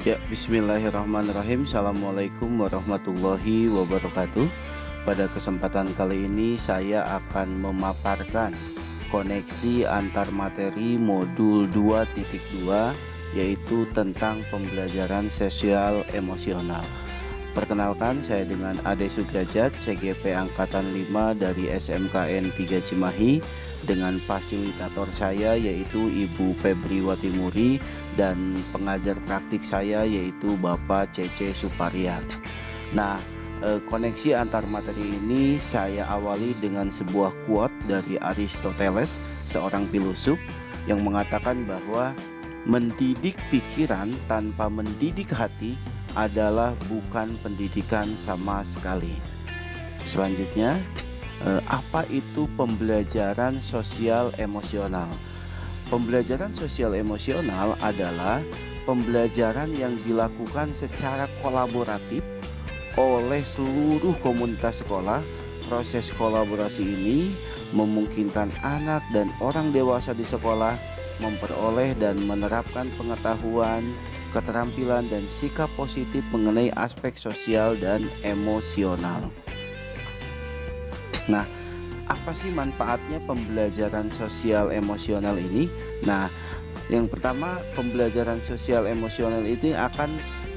Ya, bismillahirrahmanirrahim. Assalamualaikum warahmatullahi wabarakatuh. Pada kesempatan kali ini saya akan memaparkan koneksi antar materi modul 2.2, yaitu tentang pembelajaran sosial emosional. Perkenalkan, saya dengan Ade Sudrajat, CGP Angkatan 5 dari SMKN 3 Cimahi, dengan fasilitator saya yaitu Ibu Febriwati Muri dan pengajar praktik saya yaitu Bapak Cece Supariat. Nah, koneksi antar materi ini saya awali dengan sebuah quote dari Aristoteles, seorang filosof, yang mengatakan bahwa mendidik pikiran tanpa mendidik hati adalah bukan pendidikan sama sekali. Selanjutnya, apa itu pembelajaran sosial emosional? Pembelajaran sosial emosional adalah pembelajaran yang dilakukan secara kolaboratif oleh seluruh komunitas sekolah. Proses kolaborasi ini memungkinkan anak dan orang dewasa di sekolah memperoleh dan menerapkan pengetahuan, keterampilan, dan sikap positif mengenai aspek sosial dan emosional. Nah, apa sih manfaatnya pembelajaran sosial emosional ini? Nah, yang pertama, pembelajaran sosial emosional ini akan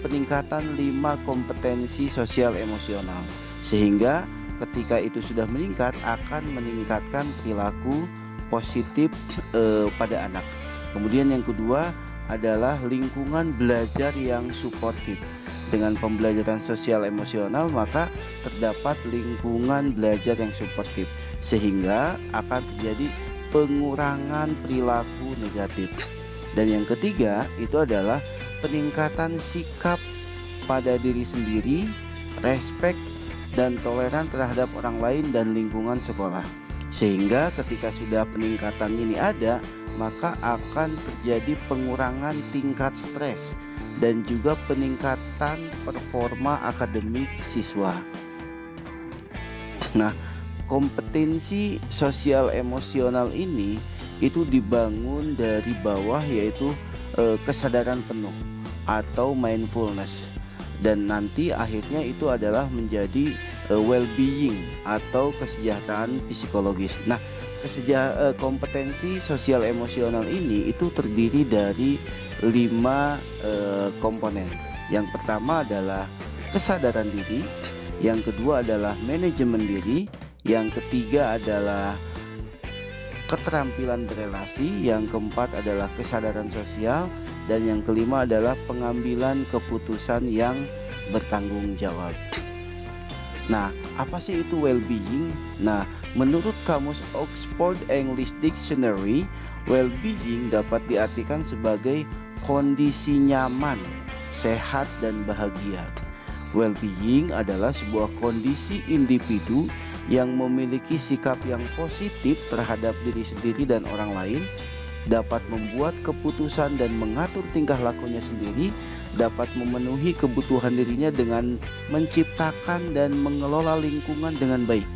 peningkatan 5 kompetensi sosial emosional, sehingga ketika itu sudah meningkat akan meningkatkan perilaku positif pada anak. Kemudian yang kedua adalah lingkungan belajar yang suportif. Dengan pembelajaran sosial emosional maka terdapat lingkungan belajar yang suportif, sehingga akan terjadi pengurangan perilaku negatif. Dan yang ketiga itu adalah peningkatan sikap pada diri sendiri, respek dan toleran terhadap orang lain dan lingkungan sekolah. Sehingga ketika sudah peningkatan ini ada, maka akan terjadi pengurangan tingkat stres dan juga peningkatan performa akademik siswa. Nah, kompetensi sosial emosional ini itu dibangun dari bawah, yaitu kesadaran penuh atau mindfulness, dan nanti akhirnya itu adalah menjadi well-being atau kesejahteraan psikologis. Nah, kompetensi sosial emosional ini itu terdiri dari 5 komponen. Yang pertama adalah kesadaran diri, yang kedua adalah manajemen diri, yang ketiga adalah keterampilan berelasi, yang keempat adalah kesadaran sosial, dan yang kelima adalah pengambilan keputusan yang bertanggung jawab. Nah, apa sih itu well-being? Nah, menurut kamus Oxford English Dictionary, well-being dapat diartikan sebagai kondisi nyaman, sehat, dan bahagia. Well-being adalah sebuah kondisi individu yang memiliki sikap yang positif terhadap diri sendiri dan orang lain, dapat membuat keputusan dan mengatur tingkah lakunya sendiri, dapat memenuhi kebutuhan dirinya dengan menciptakan dan mengelola lingkungan dengan baik,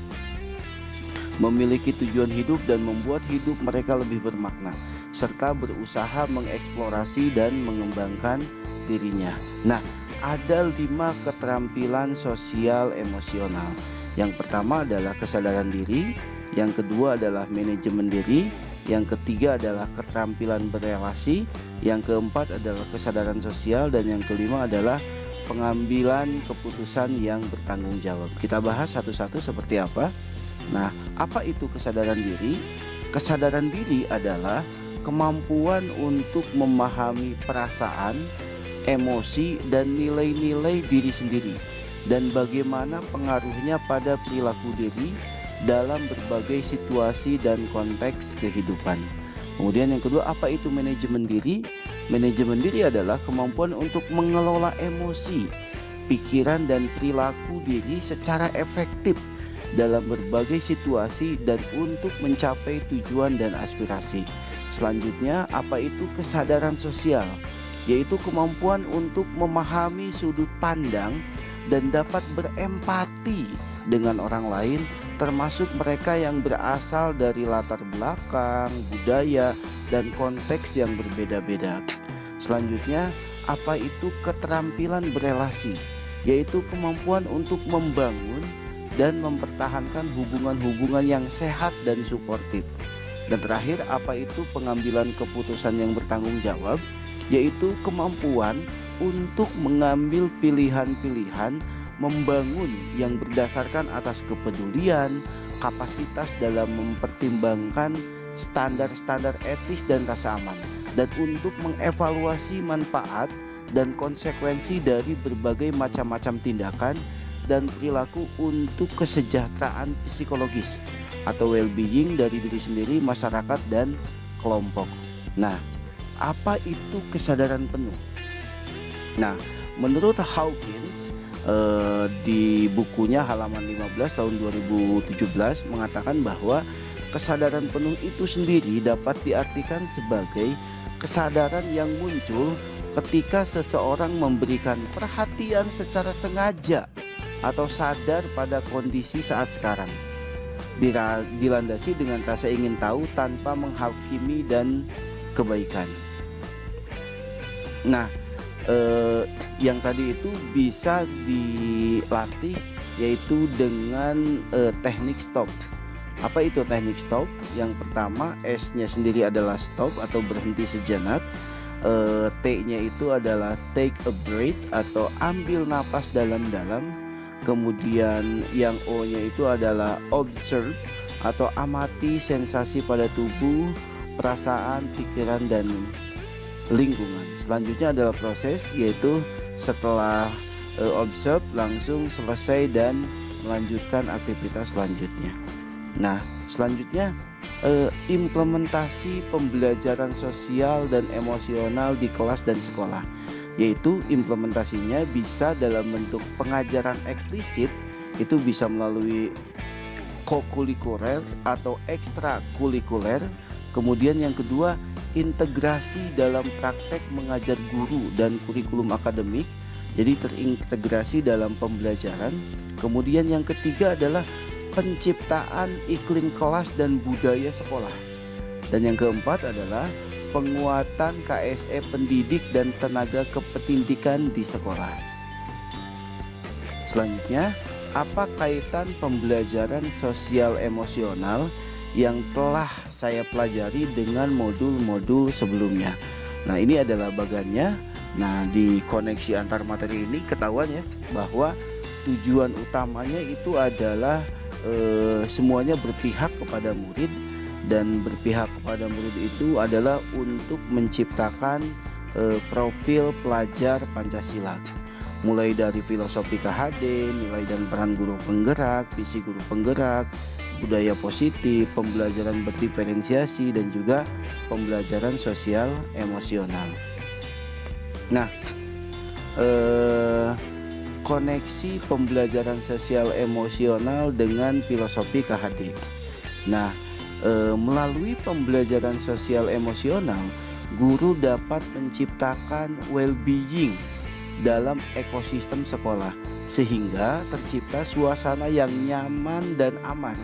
memiliki tujuan hidup dan membuat hidup mereka lebih bermakna, serta berusaha mengeksplorasi dan mengembangkan dirinya. Nah, ada 5 keterampilan sosial emosional. Yang pertama adalah kesadaran diri, yang kedua adalah manajemen diri, yang ketiga adalah keterampilan berelasi, yang keempat adalah kesadaran sosial, dan yang kelima adalah pengambilan keputusan yang bertanggung jawab. Kita bahas satu-satu seperti apa. Nah, apa itu kesadaran diri? Kesadaran diri adalah kemampuan untuk memahami perasaan, emosi, dan nilai-nilai diri sendiri, dan bagaimana pengaruhnya pada perilaku diri dalam berbagai situasi dan konteks kehidupan. Kemudian yang kedua, apa itu manajemen diri? Manajemen diri adalah kemampuan untuk mengelola emosi, pikiran, dan perilaku diri secara efektif dalam berbagai situasi dan untuk mencapai tujuan dan aspirasi. Selanjutnya, apa itu kesadaran sosial? Yaitu kemampuan untuk memahami sudut pandang dan dapat berempati dengan orang lain, termasuk mereka yang berasal dari latar belakang, budaya, dan konteks yang berbeda-beda. Selanjutnya, apa itu keterampilan berelasi? Yaitu kemampuan untuk membangun dan mempertahankan hubungan-hubungan yang sehat dan suportif. Dan terakhir, apa itu pengambilan keputusan yang bertanggung jawab? Yaitu kemampuan untuk mengambil pilihan-pilihan membangun yang berdasarkan atas kepedulian, kapasitas dalam mempertimbangkan standar-standar etis dan rasa aman, dan untuk mengevaluasi manfaat dan konsekuensi dari berbagai macam-macam tindakan dan perilaku untuk kesejahteraan psikologis atau well-being dari diri sendiri, masyarakat, dan kelompok. Nah, apa itu kesadaran penuh? Nah, menurut Hawkins di bukunya halaman 15 tahun 2017 mengatakan bahwa kesadaran penuh itu sendiri dapat diartikan sebagai kesadaran yang muncul ketika seseorang memberikan perhatian secara sengaja atau sadar pada kondisi saat sekarang, dilandasi dengan rasa ingin tahu tanpa menghakimi dan kebaikan. Nah, yang tadi itu bisa dilatih yaitu dengan teknik stop. Apa itu teknik stop? Yang pertama, S-nya sendiri adalah stop atau berhenti sejenak. T-nya itu adalah take a breath atau ambil napas dalam-dalam. Kemudian yang O-nya itu adalah observe atau amati sensasi pada tubuh, perasaan, pikiran, dan lingkungan. Selanjutnya adalah proses, yaitu setelah observe langsung selesai dan melanjutkan aktivitas selanjutnya. Nah, selanjutnya implementasi pembelajaran sosial dan emosional di kelas dan sekolah, yaitu implementasinya bisa dalam bentuk pengajaran eksplisit, itu bisa melalui kokurikuler atau ekstrakurikuler. Kemudian yang kedua, integrasi dalam praktek mengajar guru dan kurikulum akademik, jadi terintegrasi dalam pembelajaran. Kemudian yang ketiga adalah penciptaan iklim kelas dan budaya sekolah. Dan yang keempat adalah penguatan KSE pendidik dan tenaga kependidikan di sekolah. Selanjutnya, apa kaitan pembelajaran sosial emosional yang telah saya pelajari dengan modul-modul sebelumnya? Nah, ini adalah bagannya. Nah, di koneksi antar materi ini ketahuan ya bahwa tujuan utamanya itu adalah semuanya berpihak kepada murid, dan berpihak kepada murid itu adalah untuk menciptakan profil pelajar Pancasila, mulai dari filosofi KHD, nilai dan peran guru penggerak, visi guru penggerak, budaya positif, pembelajaran berdiferensiasi, dan juga pembelajaran sosial emosional. Nah, koneksi pembelajaran sosial emosional dengan filosofi KHD. Nah, melalui pembelajaran sosial emosional, guru dapat menciptakan well-being dalam ekosistem sekolah, sehingga tercipta suasana yang nyaman dan aman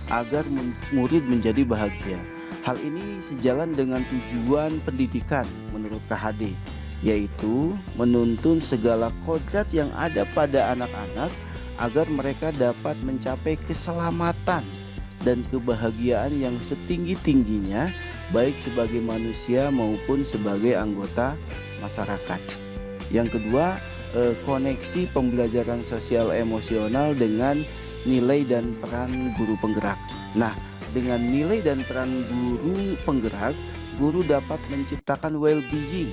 agar murid menjadi bahagia. Hal ini sejalan dengan tujuan pendidikan menurut KHD, yaitu menuntun segala kodrat yang ada pada anak-anak agar mereka dapat mencapai keselamatan dan kebahagiaan yang setinggi-tingginya, baik sebagai manusia maupun sebagai anggota masyarakat. Yang kedua, koneksi pembelajaran sosial emosional dengan nilai dan peran guru penggerak. Nah, dengan nilai dan peran guru penggerak, guru dapat menciptakan well-being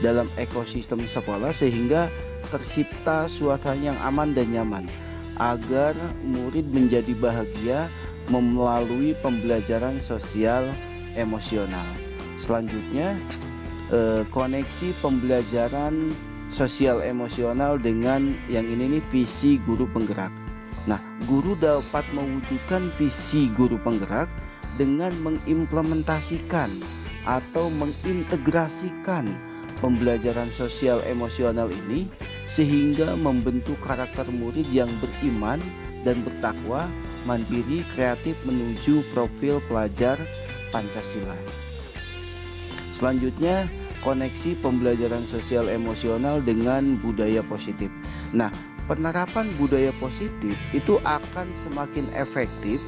dalam ekosistem sekolah sehingga tercipta suasana yang aman dan nyaman agar murid menjadi bahagia melalui pembelajaran sosial emosional. Selanjutnya, koneksi pembelajaran sosial emosional dengan yang ini nih, visi guru penggerak. Nah, guru dapat mewujudkan visi guru penggerak dengan mengimplementasikan atau mengintegrasikan pembelajaran sosial emosional ini sehingga membentuk karakter murid yang beriman dan bertakwa, mandiri, kreatif menuju profil pelajar Pancasila. Selanjutnya, koneksi pembelajaran sosial emosional dengan budaya positif. Nah, penerapan budaya positif itu akan semakin efektif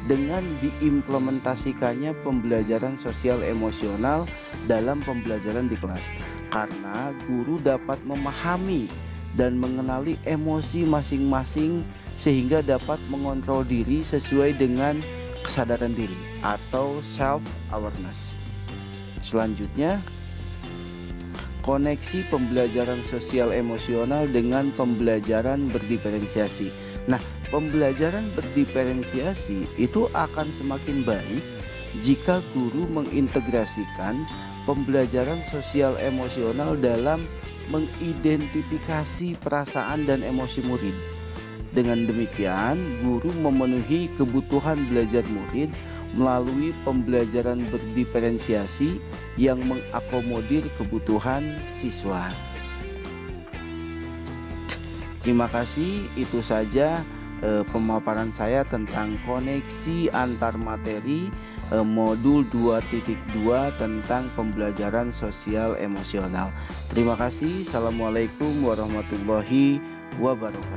dengan diimplementasikannya pembelajaran sosial emosional dalam pembelajaran di kelas, karena guru dapat memahami dan mengenali emosi masing-masing sehingga dapat mengontrol diri sesuai dengan kesadaran diri atau self awareness. Selanjutnya, koneksi pembelajaran sosial emosional dengan pembelajaran berdiferensiasi. Nah, pembelajaran berdiferensiasi itu akan semakin baik jika guru mengintegrasikan pembelajaran sosial emosional dalam mengidentifikasi perasaan dan emosi murid. Dengan demikian, guru memenuhi kebutuhan belajar murid melalui pembelajaran berdiferensiasi yang mengakomodir kebutuhan siswa. Terima kasih, itu saja pemaparan saya tentang koneksi antar materi modul 2.2 tentang pembelajaran sosial emosional. Terima kasih. Assalamualaikum warahmatullahi wabarakatuh.